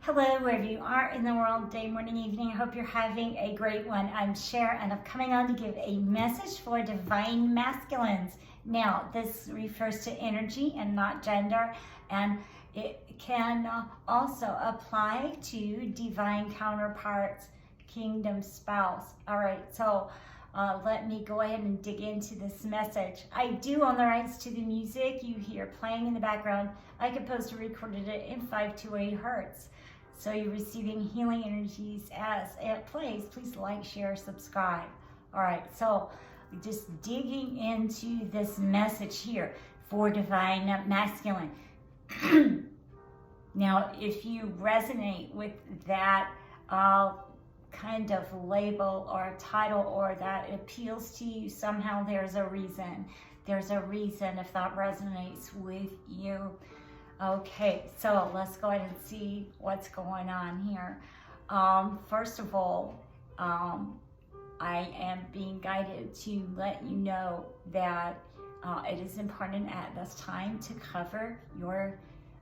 Hello, wherever you are in the world, day, morning, evening. I hope you're having a great one. I'm Cher, and I'm coming on to give a message for divine masculines. Now, this refers to energy and not gender, and it can also apply to divine counterparts, kingdom spouse. All right, so let me go ahead and dig into this message. I do own the rights to the music you hear playing in the background. I composed and recorded it in 528 hertz. So you're receiving healing energies as it plays. Please like, share, subscribe. All right, so just digging into this message here for divine masculine. Now, if you resonate with that kind of label or title, or that appeals to you somehow, there's a reason. There's a reason if that resonates with you. Okay, so let's go ahead and see what's going on here. First of all, I am being guided to let you know that it is important at this time to cover your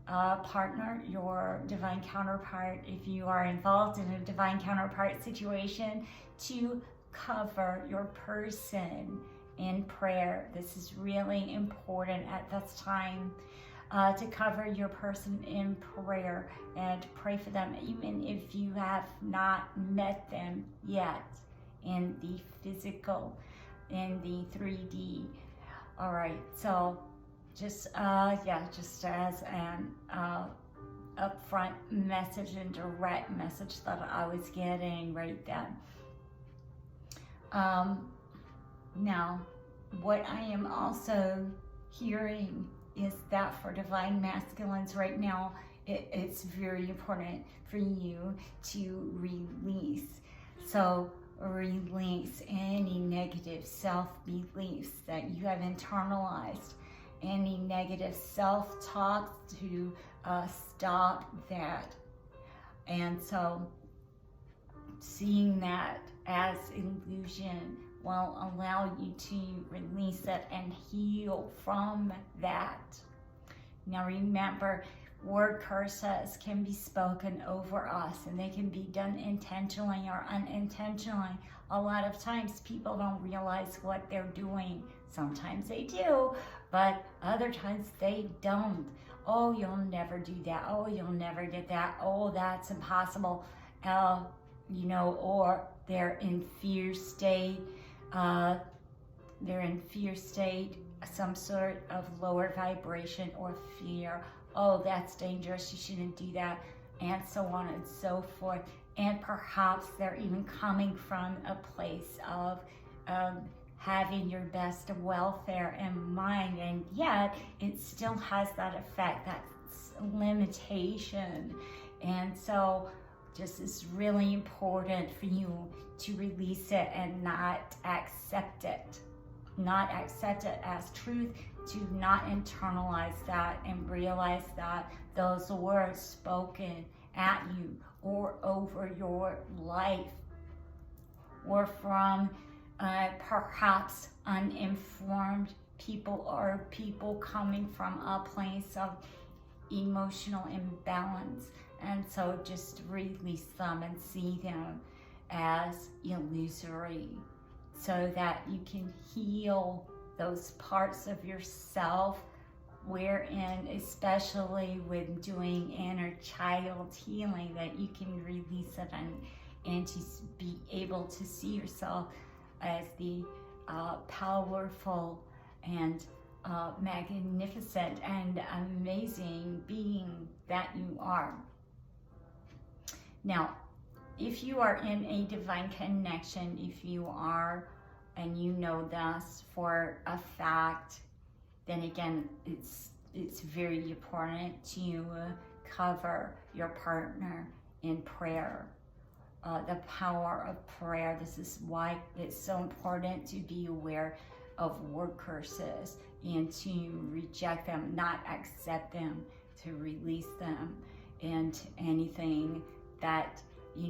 partner, your divine counterpart. If you are involved in a divine counterpart situation, to cover your person in prayer. This is really important at this time. To cover your person in prayer and pray for them, even if you have not met them yet in the physical, in the 3D. All right, so just just as an upfront message and direct message that I was getting right then. Now, what I am also hearing is that for divine masculines right now, it's very important for you to release. So release any negative self-beliefs that you have internalized, any negative self-talk, to stop that. And so seeing that as illusion will allow you to release it and heal from that. Now remember, word curses can be spoken over us, and they can be done intentionally or unintentionally. A lot of times people don't realize what they're doing. Sometimes they do, but other times they don't. Oh, you'll never do that. Oh, you'll never get that. Oh, that's impossible. Or they're in fear state. They're in fear state, some sort of lower vibration or fear. Oh, that's dangerous, you shouldn't do that, and so on and so forth. And perhaps they're even coming from a place of having your best welfare in mind, and yet it still has that effect, that limitation. And so just is really important for you to release it and not accept it. Not accept it as truth, to not internalize that and realize that those words spoken at you or over your life were from perhaps uninformed people, or people coming from a place of emotional imbalance. And so just release them and see them as illusory, so that you can heal those parts of yourself wherein, especially when doing inner child healing, that you can release it and to be able to see yourself as the powerful and magnificent and amazing being that you are. Now, if you are in a divine connection, if you are, and you know this for a fact, then again, it's very important to cover your partner in prayer. The power of prayer. This is why it's so important to be aware of word curses and to reject them, not accept them, to release them, and anything that,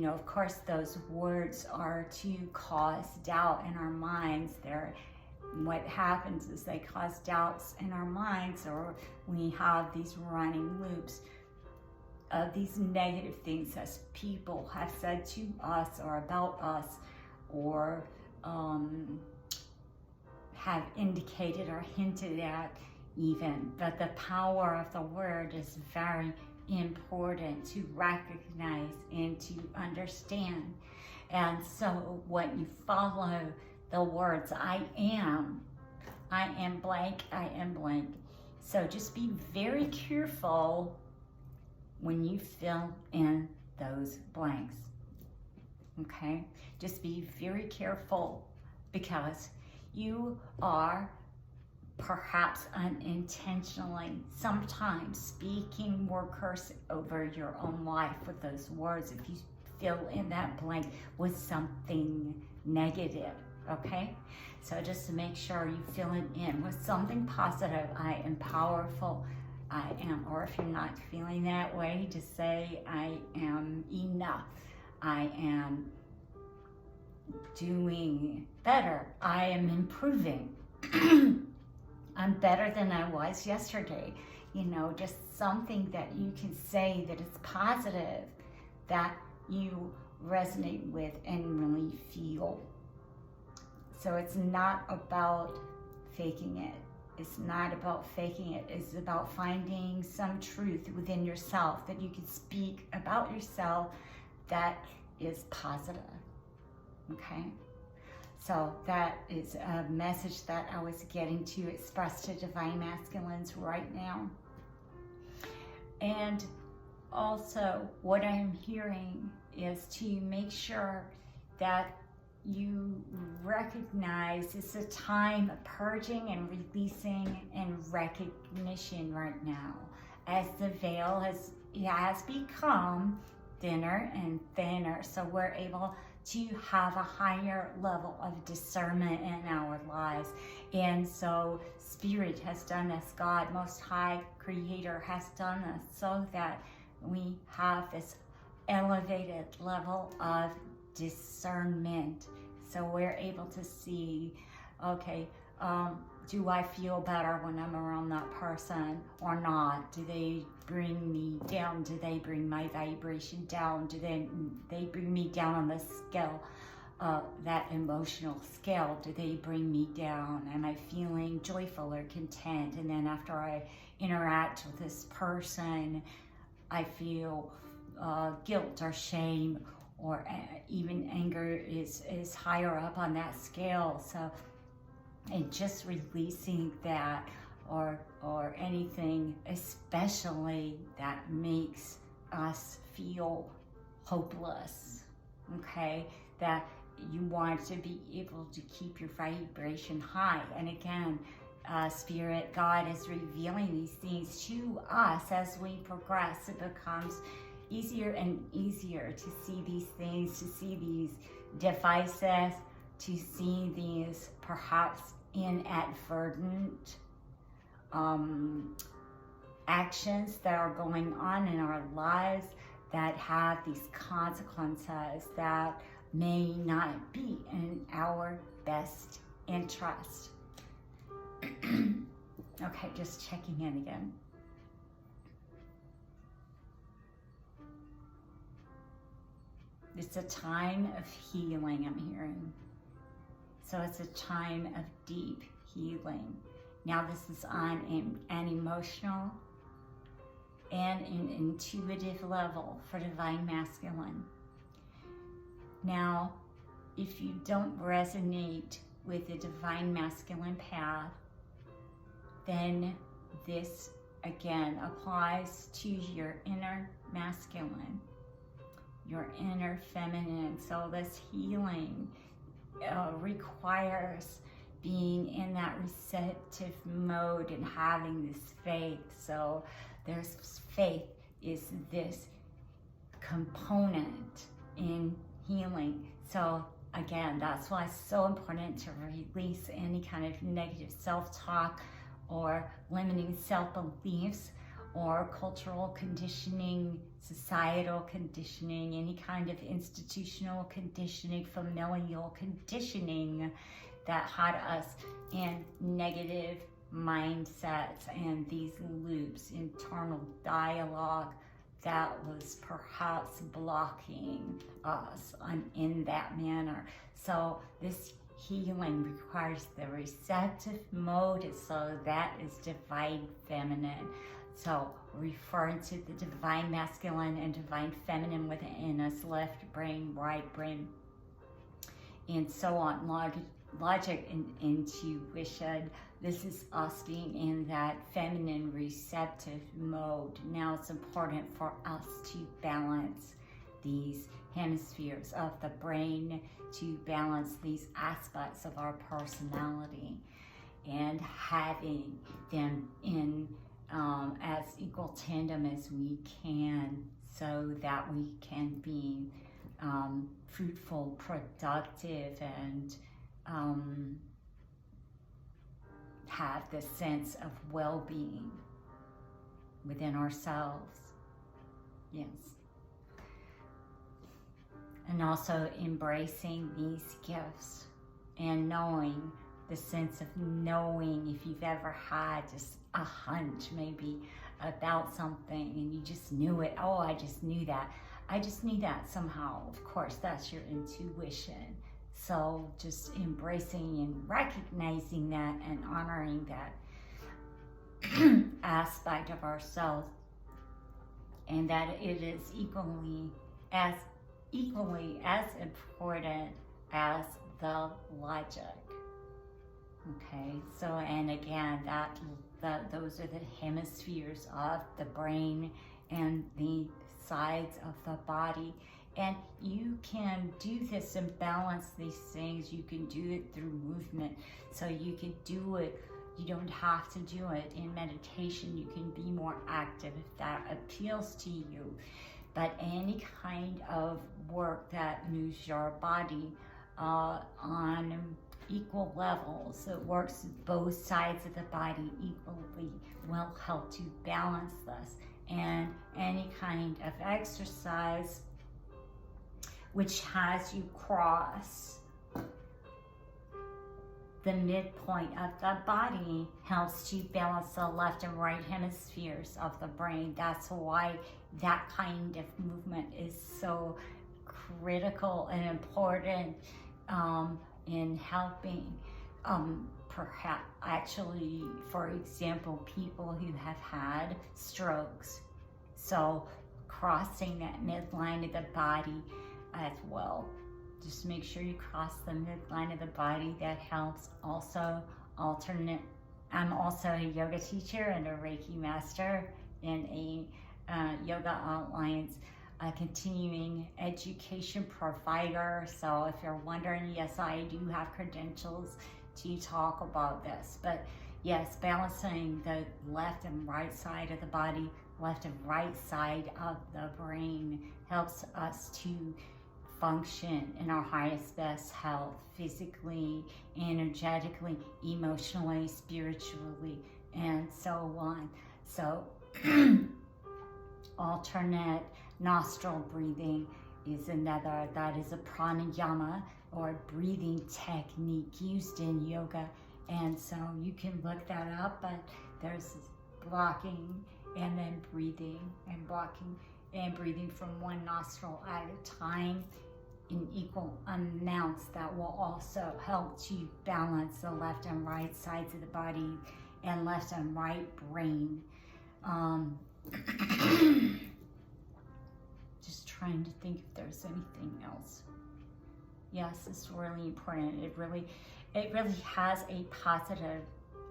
of course, those words are to cause doubt in our minds. What happens is they cause doubts in our minds, or we have these running loops of these negative things that people have said to us or about us, or have indicated or hinted at even. But the power of the word is very important to recognize and to understand. And so when you follow the words, I am blank, I am blank. So just be very careful when you fill in those blanks. Okay? Just be very careful, because you are perhaps unintentionally sometimes speaking more curse over your own life with those words if you fill in that blank with something negative. Okay? So just to make sure you fill it in with something positive. I am powerful. I am. Or if you're not feeling that way, just say, I am enough. I am doing better. I am improving. I'm better than I was yesterday. You know, just something that you can say that is positive, that you resonate with and really feel. So it's not about faking it. It's not about faking it. It's about finding some truth within yourself that you can speak about yourself that is positive. Okay? So that is a message that I was getting to express to Divine Masculines right now. And also what I'm hearing is to make sure that you recognize it's a time of purging and releasing and recognition right now, as the veil has become thinner and thinner, so we're able to have a higher level of discernment in our lives. And so Spirit has done this, God, Most High Creator has done this, so that we have this elevated level of discernment. So we're able to see, okay, do I feel better when I'm around that person or not? Do they bring me down? Do they bring my vibration down? Do they bring me down on the scale, that emotional scale? Do they bring me down? Am I feeling joyful or content? And then after I interact with this person, I feel guilt or shame, or even anger is higher up on that scale. So, and just releasing that, or anything especially that makes us feel hopeless, okay? That you want to be able to keep your vibration high. And again, Spirit, God is revealing these things to us as we progress. It becomes easier and easier to see these things, to see these devices, to see these perhaps inadvertent actions that are going on in our lives that have these consequences that may not be in our best interest. Okay, just checking in again. It's a time of healing, I'm hearing. So it's a time of deep healing. Now this is on an emotional and an intuitive level for Divine Masculine. Now, if you don't resonate with the Divine Masculine path, then this again applies to your inner masculine, your inner feminine. So this healing requires being in that receptive mode and having this faith. So there's faith is this component in healing. So again, that's why it's so important to release any kind of negative self-talk or limiting self-beliefs or cultural conditioning, societal conditioning, any kind of institutional conditioning, familial conditioning that had us in negative mindsets and these loops, internal dialogue that was perhaps blocking us in that manner. So this healing requires the receptive mode, so that is divine feminine. So referring to the divine masculine and divine feminine within us, left brain, right brain, and so on, logic and intuition. This is us being in that feminine receptive mode. Now it's important for us to balance these hemispheres of the brain, to balance these aspects of our personality, and having them in as equal tandem as we can, so that we can be fruitful, productive, and have the sense of well-being within ourselves. Yes. And also embracing these gifts and knowing, the sense of knowing, if you've ever had just a hunch maybe about something and you just knew it. Oh, I just knew that. I just knew that somehow. Of course, that's your intuition. So just embracing and recognizing that and honoring that aspect of ourselves, and that it is equally as important as the logic. Okay, so, and again, those are the hemispheres of the brain and the sides of the body. And you can do this and balance these things. You can do it through movement. So you can do it. You don't have to do it in meditation. You can be more active if that appeals to you. But any kind of work that moves your body on equal levels, it works both sides of the body equally, will help to balance this. And any kind of exercise which has you cross the midpoint of the body helps to balance the left and right hemispheres of the brain. That's why that kind of movement is so critical and important in helping perhaps actually, for example, people who have had strokes. So crossing that midline of the body as well. Just make sure you cross the midline of the body. That helps. Also, I'm also a yoga teacher and a Reiki master and a Yoga Alliance continuing education provider. So if you're wondering, yes, I do have credentials to talk about this. But yes, balancing the left and right side of the body, left and right side of the brain helps us to function in our highest best health, physically, energetically, emotionally, spiritually, and so on. So alternate nostril breathing is another. That is a pranayama, or breathing technique used in yoga. And so you can look that up, but there's blocking and then breathing and blocking and breathing from one nostril at a time in equal amounts. That will also help to balance the left and right sides of the body and left and right brain. Just trying to think if there's anything else. Yes, it's really important. It really has a positive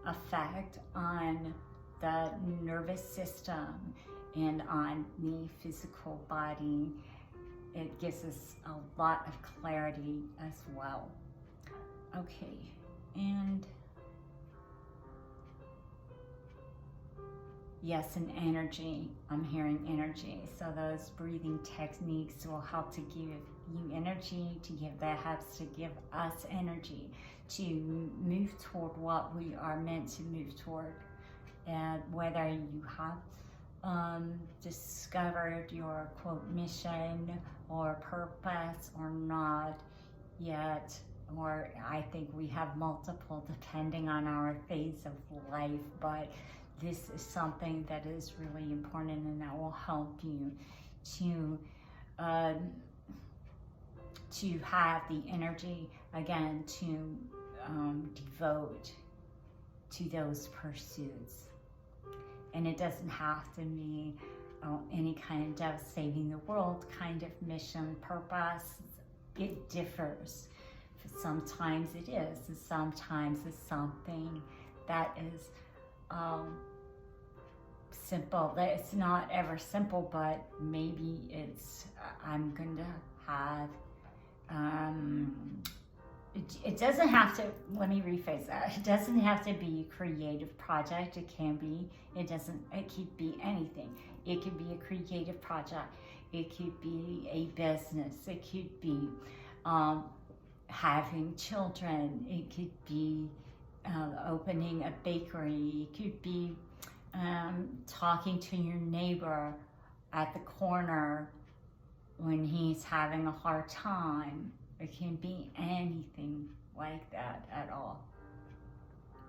effect on the nervous system and on the physical body. It gives us a lot of clarity as well. Okay, and yes, and energy. I'm hearing energy. So those breathing techniques will help to give you energy, to give that helps to give us energy to move toward what we are meant to move toward. And whether you have discovered your quote mission or purpose or not yet, or I think we have multiple depending on our phase of life, but this is something that is really important, and that will help you to have the energy again to devote to those pursuits. And it doesn't have to be any kind of saving the world kind of mission, purpose. It differs. Sometimes it is, and sometimes it's something that is simple. It's not ever simple, but maybe it's, I'm going to have, it doesn't have to, let me rephrase that. It doesn't have to be a creative project. It can be, it could be anything. It could be a creative project. It could be a business. It could be having children. It could be opening a bakery. It could be talking to your neighbor at the corner when he's having a hard time. It can be anything like that at all.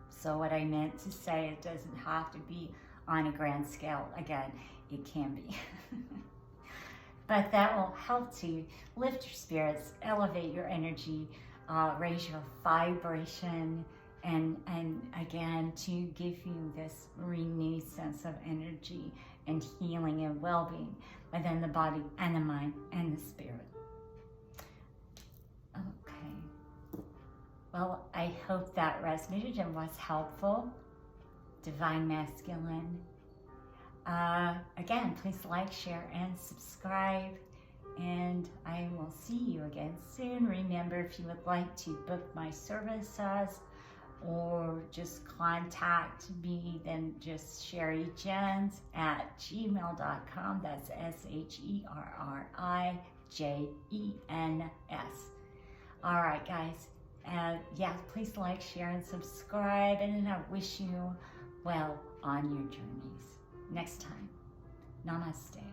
So what I meant to say, it doesn't have to be on a grand scale. Again, it can be. But that will help to lift your spirits, elevate your energy, raise your vibration, and again, to give you this renewed sense of energy and healing and well-being within the body and the mind and the spirit. Okay. Well, I hope that resonated and was helpful. Divine Masculine. Again, please like, share, and subscribe. And I will see you again soon. Remember, if you would like to book my services or just contact me, then just Sherri Jens at gmail.com. That's SherriJens. All right, guys. Yeah, please like, share, and subscribe. And I wish you well on your journeys. Next time, namaste.